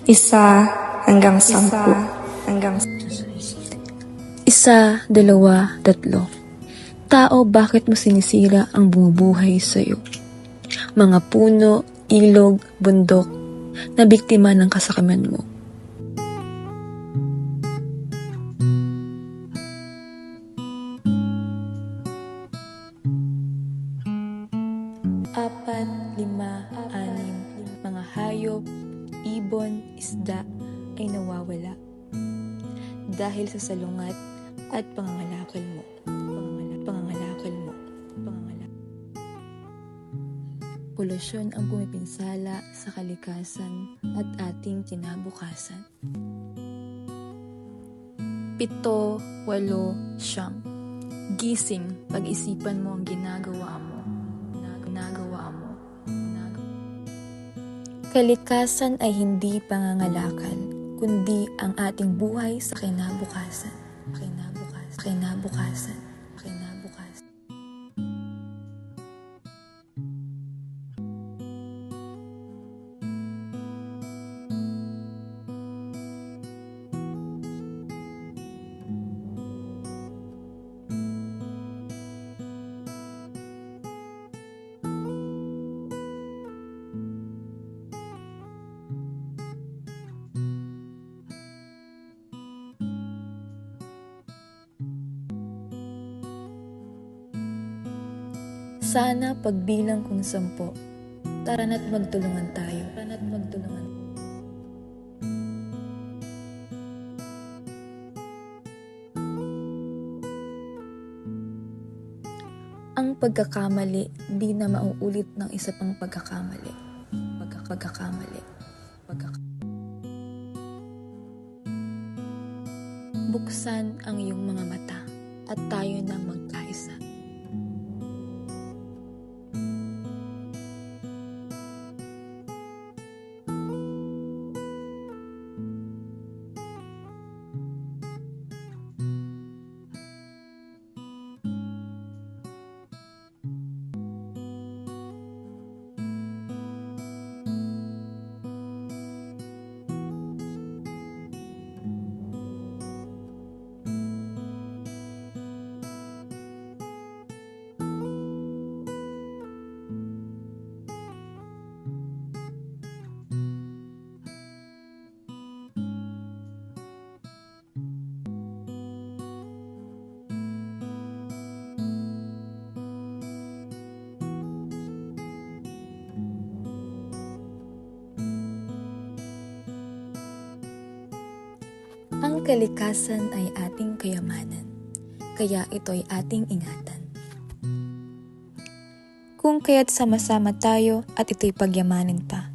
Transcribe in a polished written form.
1 2 3. Tao, bakit mo sinisira ang bumubuhay sa'yo? Mga puno, ilog, bundok, na biktima ng kasakiman mo. Apat, 5, 6, mga hayop, ibon, isda ay nawawala dahil sa salungat at pangangalakal mo. Polusyon ang pumipinsala sa kalikasan at ating kinabukasan. 7, 8, 9. Gising, pag-isipan mo ang ginagawa mo. Kalikasan ay hindi pangangalakal, kundi ang ating buhay sa kinabukasan. Sana pagbilang kong 10, tara na't magtulungan tayo. Ang pagkakamali, di na mauulit ng isa pang pagkakamali. Buksan ang iyong mga mata at tayo nang magkaisa. Ang kalikasan ay ating kayamanan, kaya ito'y ating ingatan. Kung kaya't sama-sama tayo at ito'y pagyamanin pa.